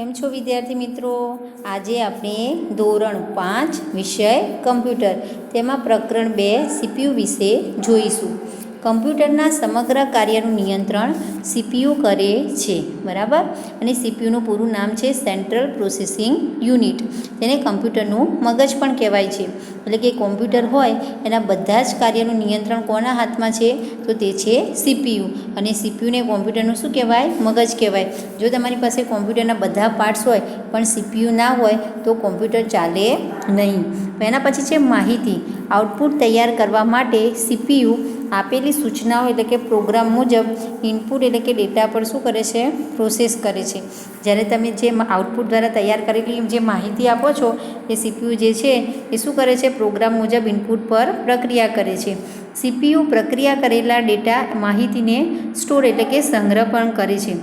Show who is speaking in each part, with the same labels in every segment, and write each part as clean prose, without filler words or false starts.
Speaker 1: કેમ છો વિદ્યાર્થી મિત્રો? આજે આપણે ધોરણ 5 વિષય કમ્પ્યુટર તેમાં પ્રકરણ 2 CPU વિશે જોઈશું. કમ્પ્યુટરના સમગ્ર કાર્યનું નિયંત્રણ CPU કરે છે, બરાબર. અને CPUનું પૂરું નામ છે સેન્ટ્રલ પ્રોસેસિંગ યુનિટ. તેને કમ્પ્યુટરનું મગજ પણ કહેવાય છે. એટલે કે કોમ્પ્યુટર હોય એના બધા જ કાર્યનું નિયંત્રણ કોના હાથમાં છે? તો તે છે CPU. અને CPUને કોમ્પ્યુટરનું શું કહેવાય? મગજ કહેવાય. જો તમારી પાસે કોમ્પ્યુટરના બધા પાર્ટ્સ હોય પણ CPU ના હોય તો કોમ્પ્યુટર ચાલે નહીં. એના પછી છે માહિતી. આઉટપુટ તૈયાર કરવા માટે CPU આપેલી સૂચનાઓ એટલે કે પ્રોગ્રામ મુજબ ઇનપુટ એટલે કે ડેટા પર શું કરે છે? પ્રોસેસ કરે છે. જ્યારે તમે જે આઉટપુટ દ્વારા તૈયાર કરેલી જે માહિતી આપો છો એ CPU જે છે એ શું કરે છે? પ્રોગ્રામ મુજબ ઇનપુટ પર પ્રક્રિયા કરે છે. CPU પ્રક્રિયા કરેલા ડેટા માહિતીને સ્ટોર એટલે કે સંગ્રહ પણ કરે છે,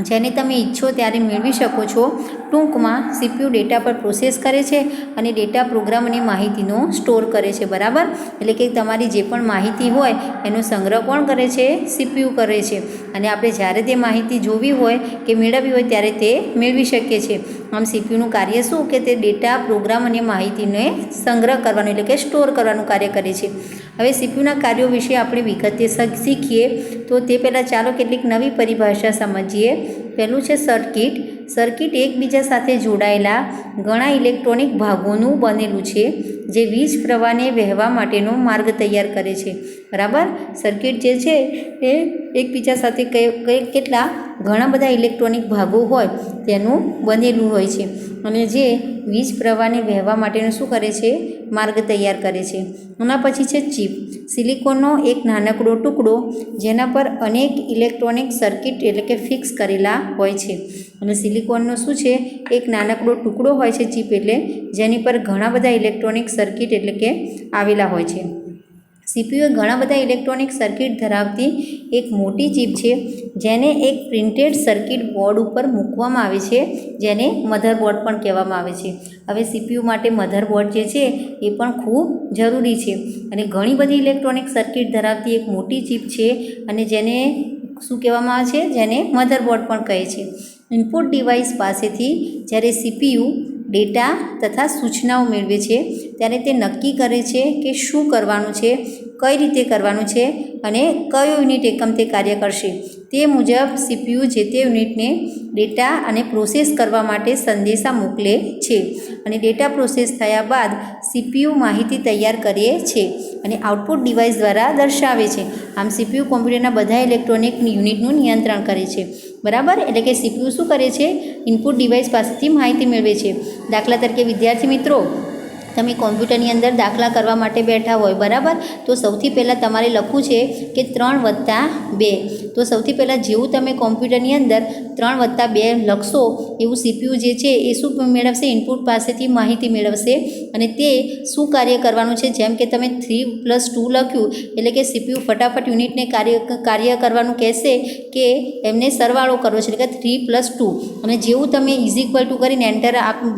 Speaker 1: જેને તમે ઈચ્છો ત્યારે મેળવી શકો છો. ટૂંકમાં CPU ડેટા પર પ્રોસેસ કરે છે અને ડેટા પ્રોગ્રામ અને માહિતીનો સ્ટોર કરે છે, બરાબર. એટલે કે તમારી જે પણ માહિતી હોય એનો સંગ્રહ કોણ કરે છે? CPU કરે છે. અને આપણે જ્યારે તે માહિતી જોવી હોય કે મેળવવી હોય ત્યારે તે મેળવી શકીએ છીએ. આમ CPUનું કાર્ય શું કે તે ડેટા પ્રોગ્રામ અને માહિતીને સંગ્રહ કરવાનું એટલે કે સ્ટોર કરવાનું કાર્ય કરે છે. હવે CPUના કાર્યો વિશે આપણે વિગતે શીખીએ તો તે પહેલાં ચાલો કેટલીક નવી પરિભાષા સમજીએ. પહેલું છે સર્કિટ. સર્કિટ એકબીજા સાથે જોડાયેલા ઘણા ઇલેક્ટ્રોનિક ભાગોનું બનેલું છે જે વીજ પ્રવાહને વહેવા માટેનો માર્ગ તૈયાર કરે છે, બરાબર. સર્કિટ જે છે એ એકબીજા સાથે કેટલા ઘણા બધા ઇલેક્ટ્રોનિક ભાગો હોય તેનું બનેલું હોય છે અને જે વીજ પ્રવાહને વહેવા માટેનું શું કરે છે? માર્ગ તૈયાર કરે છે. એના પછી છે ચિપ. સિલિકોનનો એક નાનકડો ટુકડો જેના પર અનેક ઇલેક્ટ્રોનિક સર્કિટ એટલે કે ફિક્સ કરેલા હોય છે. અને સિલિકોનનો શું છે? એક નાનકડો ટુકડો હોય છે ચિપ એટલે, જેની પર ઘણા બધા ઇલેક્ટ્રોનિક સર્કિટ એટલે કે આવેલા હોય છે. CPU એ ઘણા બધા ઇલેક્ટ્રોનિક સર્કિટ ધરાવતી એક મોટી ચિપ છે જેને એક પ્રિન્ટેડ સર્કિટ બોર્ડ ઉપર મૂકવામાં આવે છે, જેને મધરબોર્ડ પણ કહેવામાં આવે છે. હવે CPU માટે મધરબોર્ડ જે છે એ પણ ખૂબ જરૂરી છે. અને ઘણી બધી ઇલેક્ટ્રોનિક સર્કિટ ધરાવતી એક મોટી ચિપ છે અને જેને શું કહેવામાં આવે છે? જેને મધરબોર્ડ પણ કહે છે. ઇનપુટ ડિવાઇસ પાસેથી જ્યારે CPU ડેટા તથા સૂચનાઓ મેળવે છે ત્યારે તે નક્કી કરે છે કે શું કરવાનું છે, કઈ રીતે કરવાનું છે અને કયો યુનિટ એકમ તે કાર્ય કરશે. તે મુજબ CPU જે તે યુનિટને ડેટા અને પ્રોસેસ કરવા માટે સંદેશા મોકલે છે. અને ડેટા પ્રોસેસ થયા બાદ CPU માહિતી તૈયાર કરે છે અને આઉટપુટ ડિવાઇસ દ્વારા દર્શાવે છે. આમ CPU કોમ્પ્યુટરના બધા ઇલેક્ટ્રોનિક યુનિટનું નિયંત્રણ કરે છે, બરાબર. એટલે કે CPU શું કરે છે? ઇનપુટ ડિવાઇસ પાસેથી માહિતી મેળવે છે. દાખલા તરીકે વિદ્યાર્થી મિત્રો, તમે કોમ્પ્યુટરની અંદર દાખલા કરવા માટે બેઠા હોય, બરાબર. તો સૌથી પહેલાં તમારે લખવું છે કે 3+2. તો સૌથી પહેલાં જેવું તમે કોમ્પ્યુટરની અંદર 3+2 લખશો એવું CPU જે છે એ શું મેળવશે? ઇનપુટ પાસેથી માહિતી મેળવશે અને તે શું કાર્ય કરવાનું છે? જેમ કે તમે 3+2 લખ્યું એટલે કે CPU ફટાફટ યુનિટને કાર્ય કરવાનું કહેશે કે એમને સરવાળો કરવો છે, એટલે કે 3+2. અને જેવું તમે = કરીને એન્ટર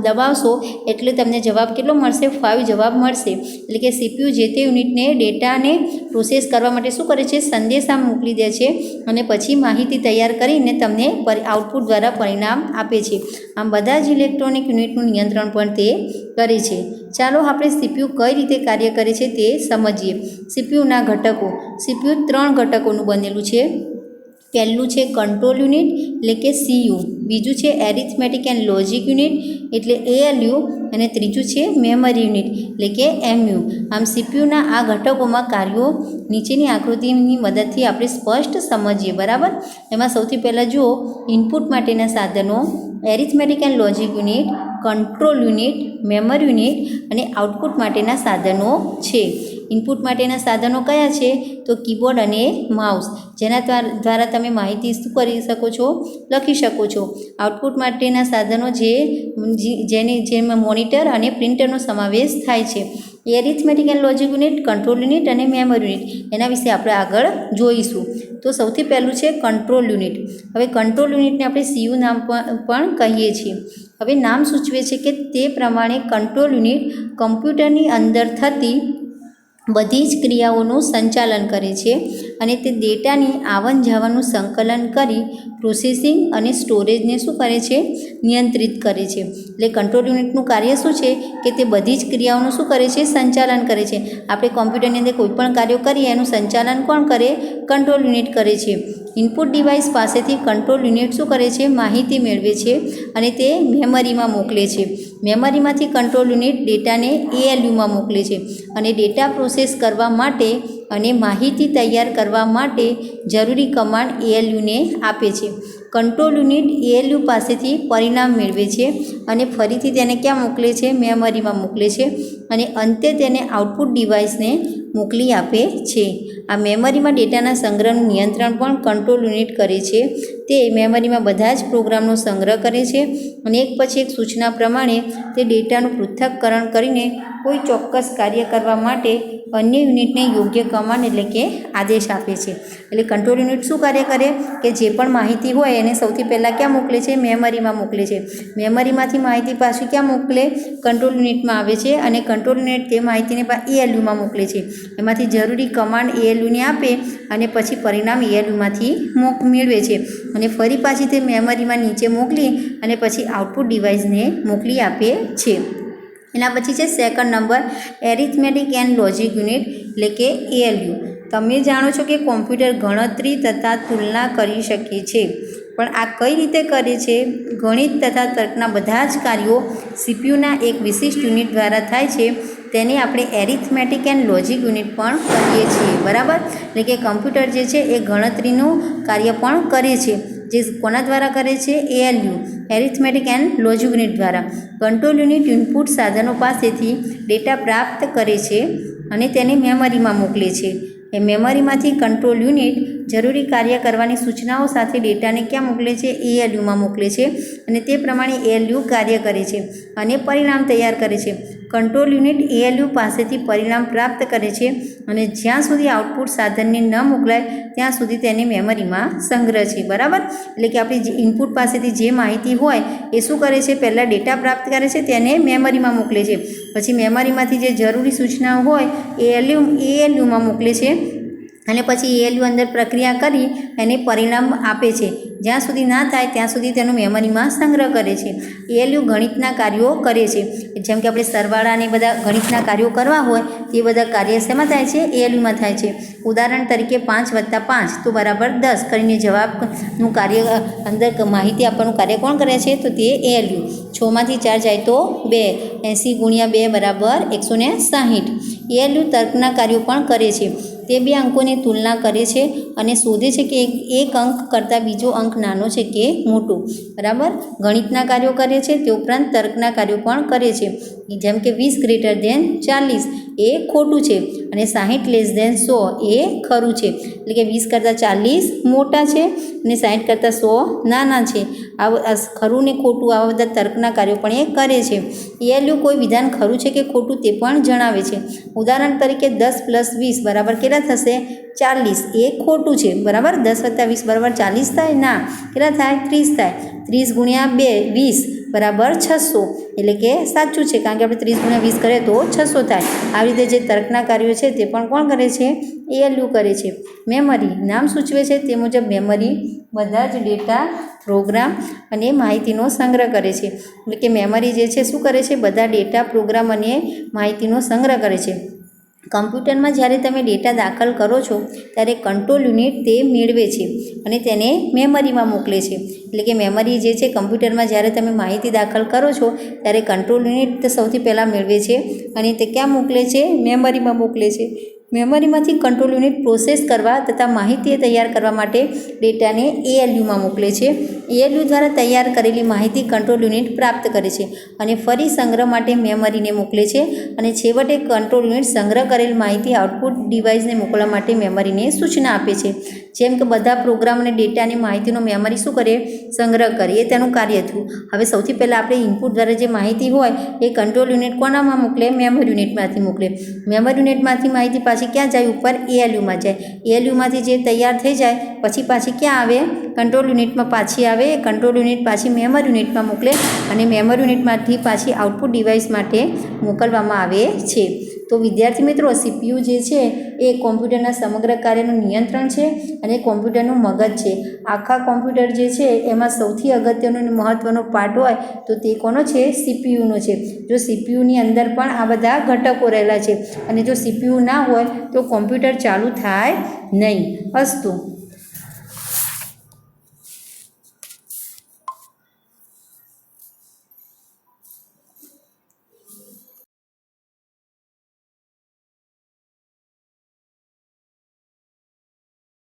Speaker 1: દબાવશો એટલે તમને જવાબ કેટલો મળશે? 5 જવાબ મળશે. એટલે કે CPU જે તે યુનિટને ડેટાને પ્રોસેસ કરવા માટે શું કરે છે? સંદેશા મોકલી દે છે અને પછી માહિતી તૈયાર કરીને તમને આઉટપુટ દ્વારા પરિણામ આપે છે. આમ બધા જ ઇલેક્ટ્રોનિક યુનિટનું નિયંત્રણ પણ તે કરે છે. ચાલો આપણે CPU કઈ રીતે કાર્ય કરે છે તે સમજીએ. CPUના ઘટકો. CPU 3 ઘટકોનું બનેલું છે. પહેલું છે કંટ્રોલ યુનિટ એટલે કે CU, બીજું છે એરિથમેટિક એન્ડ લોજિક યુનિટ એટલે ALU અને ત્રીજું છે મેમરી યુનિટ એટલે કે MU. આમ CPUના આ ઘટકોમાં કાર્યો નીચેની આકૃતિની મદદથી આપણે સ્પષ્ટ સમજીએ, બરાબર. એમાં સૌથી પહેલાં જુઓ, ઇનપુટ માટેના સાધનો, arithmetic and logic unit, control unit, memory unit અને આઉટપુટ માટેના સાધનો છે. ઇનપુટ માટેના સાધનો કયા છે? તો કીબોર્ડ અને માઉસ, જેના દ્વારા તમે માહિતી શું કરી શકો છો? લખી શકો છો. આઉટપુટ માટેના સાધનો જેમાં મોનિટર અને પ્રિન્ટરનો સમાવેશ થાય છે. Arithmetic and logic unit, control unit અને મેમરી યુનિટ, એના વિશે આપણે આગળ જોઈશું. તો સૌથી પહેલું છે કંટ્રોલ યુનિટ. હવે કંટ્રોલ યુનિટને આપણે CU નામ પણ કહીએ છીએ. હવે નામ સૂચવે છે કે તે પ્રમાણે કંટ્રોલ યુનિટ કમ્પ્યુટરની અંદર થતી બધી જ ક્રિયાઓનું સંચાલન કરે છે અને તે ડેટાની આવન જાવનનું સંકલન કરી પ્રોસેસિંગ અને સ્ટોરેજને શું કરે છે? નિયંત્રિત કરે છે. એટલે કંટ્રોલ યુનિટનું કાર્ય શું છે કે તે બધી જ ક્રિયાઓનું શું કરે છે? સંચાલન કરે છે. આપણે કોમ્પ્યુટરની અંદર કોઈ પણ કાર્યો કરીએ એનું સંચાલન કોણ કરે? કંટ્રોલ યુનિટ કરે છે. ઇનપુટ ડિવાઇસ પાસેથી કંટ્રોલ યુનિટ શું કરે છે? માહિતી મેળવે છે અને તે મેમરીમાં મોકલે છે. મેમરીમાંથી કંટ્રોલ યુનિટ ડેટાને ALUમાં મોકલે છે અને ડેટા પ્રોસેસ કરવા માટે અને માહિતી તૈયાર કરવા માટે જરૂરી કમાન્ડ ALUને આપે છે. કંટ્રોલ યુનિટ ALU પાસેથી પરિણામ મેળવે છે અને ફરીથી તેને ક્યાં મોકલે છે? મેમરીમાં મોકલે છે અને અંતે તેને આઉટપુટ ડિવાઇસને મોકલી આપે છે. આ મેમરીમાં ડેટાના સંગ્રહનું નિયંત્રણ પણ કંટ્રોલ યુનિટ કરે છે. તે મેમરીમાં બધા જ પ્રોગ્રામનો સંગ્રહ કરે છે અને એક પછી એક સૂચના પ્રમાણે તે ડેટાનું પૃથ્થકરણ કરીને કોઈ ચોક્કસ કાર્ય કરવા માટે અન્ય યુનિટને યોગ્ય કમાન્ડ એટલે કે આદેશ આપે છે. એટલે કંટ્રોલ યુનિટ શું કાર્ય કરે કે જે પણ માહિતી હોય એને સૌથી પહેલાં ક્યાં મોકલે છે? મેમરીમાં મોકલે છે. મેમરીમાંથી માહિતી પાછી ક્યાં મોકલે? કંટ્રોલ યુનિટમાં આવે છે અને કંટ્રોલ યુનિટ તે માહિતીને ALUમાં મોકલે છે. એમાંથી જરૂરી કમાન્ડ ALUને આપે અને પછી પરિણામ ALUમાંથી મેળવે છે અને ફરી પાછી તે મેમરીમાં નીચે મોકલી અને પછી આઉટપુટ ડિવાઇસને મોકલી આપે છે. એના પછી છે second number arithmetic and logic unit એટલે કે ALU. તમે જાણો છો કે કોમ્પ્યુટર ગણતરી તથા તુલના કરી શકે છે, પણ આ કઈ રીતે કરે છે? ગણિત તથા તર્કના બધા જ કાર્યો CPUના એક વિશિષ્ટ યુનિટ દ્વારા થાય છે. તેને આપણે એરિથમેટિક એન્ડ લોજિક યુનિટ પણ કહીએ છીએ. બરાબર? એટલે કે કમ્પ્યુટર જે છે એ ગણતરીનું કાર્ય પણ કરે છે. જે કોના દ્વારા કરે છે? ALU arithmetic and logic unit દ્વારા. કંટ્રોલ યુનિટ ઇનપુટ સાધનો પાસેથી ડેટા પ્રાપ્ત કરે છે અને તેને મેમરીમાં મોકલે છે. એ મેમરીમાંથી કંટ્રોલ યુનિટ જરૂરી કાર્ય કરવાની સૂચનાઓ સાથે ડેટાને ક્યાં મોકલે છે? ALUમાં મોકલે છે અને તે પ્રમાણે ALU કાર્ય કરે છે અને પરિણામ તૈયાર કરે છે. કંટ્રોલ યુનિટ ALU પાસેથી પરિણામ પ્રાપ્ત કરે છે અને જ્યાં સુધી આઉટપુટ સાધનને ન મોકલાય ત્યાં સુધી તેને મેમરીમાં સંગ્રહ છે. બરાબર? એટલે કે આપણી જે ઇનપુટ પાસેથી જે માહિતી હોય એ શું કરે છે? પહેલાં ડેટા પ્રાપ્ત કરે છે, તેને મેમરીમાં મોકલે છે. પછી મેમરીમાંથી જે જરૂરી સૂચનાઓ હોય એ ALUમાં મોકલે છે અને પછી ALU અંદર પ્રક્રિયા કરી એને પરિણામ આપે છે. જ્યાં સુધી ના થાય ત્યાં સુધી તેનો મેમરીમાં સંગ્રહ કરે છે. ALU ગણિતના કાર્યો કરે છે. જેમ કે આપણે સરવાળાને બધા ગણિતના કાર્યો કરવા હોય તે બધા કાર્ય શેમાં થાય છે? ALUમાં થાય છે. ઉદાહરણ તરીકે 5 + 5 તો બરાબર 10 કરીને જવાબનું કાર્ય અંદર માહિતી આપવાનું કાર્ય કોણ કરે છે? તો તે ALU. 6 માંથી 4 જાય તો 2, 80 × 2 બરાબર 160. ALU તર્કના કાર્યો પણ કરે છે. તે બે અંકોની તુલના કરે છે અને શોધે છે કે એક અંક કરતાં બીજો અંક નાનો છે કે મોટો. બરાબર? ગણિતના કાર્યો કરે છે તે ઉપરાંત તર્કના કાર્યો પણ કરે છે. જેમ કે 20 > 40 એ ખોટું છે અને 60 < 100 એ ખરું છે. એટલે કે 20 કરતાં 40 મોટા છે અને 60 કરતાં 100 નાના છે. આ ખરું ને ખોટું આવા બધા તર્કના કાર્યો પણ એ કરે છે. ALU કોઈ વિધાન ખરું છે કે ખોટું તે પણ જણાવે છે. ઉદાહરણ તરીકે 10 + 20 બરાબર કેટલા થશે? 40 એ ખોટું છે. બરાબર? 10 + 20 બરાબર 40 થાય? ના. કેટલા થાય? 30 થાય. 30 × 2 20 બરાબર 600 એટલે કે સાચું છે, કારણ કે આપણે 30 × 20 કરીએ તો 600 થાય. આવી રીતે જે તર્કના કાર્યો છે તે પણ કોણ કરે છે? ALU કરે છે. મેમરી નામ સૂચવે છે તે મુજબ મેમરી બધા જ ડેટા, પ્રોગ્રામ અને માહિતીનો સંગ્રહ કરે છે. એટલે કે મેમરી જે છે શું કરે છે? બધા ડેટા, પ્રોગ્રામ અને માહિતીનો સંગ્રહ કરે છે. કમ્પ્યુટરમાં જ્યારે તમે ડેટા દાખલ કરો છો ત્યારે કંટ્રોલ યુનિટ તે મેળવે છે અને તેને મેમરીમાં મોકલે છે. એટલે કે મેમરી જે છે કમ્પ્યુટરમાં જ્યારે તમે માહિતી દાખલ કરો છો ત્યારે કંટ્રોલ યુનિટ સૌથી પહેલાં મેળવે છે અને તે ક્યાં મોકલે છે? મેમરીમાં મોકલે છે. મેમરીમાંથી કંટ્રોલ યુનિટ પ્રોસેસ કરવા તથા માહિતી તૈયાર કરવા માટે ડેટાને ALUમાં મોકલે છે. ALU દ્વારા તૈયાર કરેલી માહિતી કંટ્રોલ યુનિટ પ્રાપ્ત કરે છે અને ફરી સંગ્રહ માટે મેમરીને મોકલે છે અને છેવટે કંટ્રોલ યુનિટ સંગ્રહ કરેલ માહિતી આઉટપુટ ડિવાઇસને મોકલવા માટે મેમરીને સૂચના આપે છે. જેમ કે બધા પ્રોગ્રામ અને ડેટાની માહિતીનો મેમરી શું કરે? સંગ્રહ કરે. એ તેનું કાર્ય થયું. હવે સૌથી પહેલાં આપણે ઇનપુટ દ્વારા જે માહિતી હોય એ કંટ્રોલ યુનિટ કોનામાં મોકલે? મેમરી યુનિટમાંથી મોકલે. મેમરી યુનિટમાંથી માહિતી પાછી ક્યાં જાય? ઉપર ALUમાં જાય. ALUમાંથી જે તૈયાર થઈ જાય પછી પાછી ક્યાં આવે? કંટ્રોલ યુનિટમાં પાછી આવે. કંટ્રોલ યુનિટ પાછી મેમરી યુનિટમાં મોકલે અને મેમરી યુનિટમાંથી પાછી આઉટપુટ ડિવાઇસ માટે મોકલવામાં આવે છે. તો વિદ્યાર્થી મિત્રો, CPU જે છે એ કોમ્પ્યુટરના સમગ્ર કાર્યનું નિયંત્રણ છે અને કોમ્પ્યુટરનું મગજ છે. આખા કોમ્પ્યુટર જે છે એમાં સૌથી અગત્યનો અને મહત્ત્વનો પાર્ટ હોય તો તે કોનો છે? સીપીયુનો છે. જો સીપીયુની અંદર પણ આ બધા ઘટકો રહેલા છે અને જો સીપીયુ ના હોય તો કોમ્પ્યુટર ચાલુ થાય નહીં. અસ્તુ.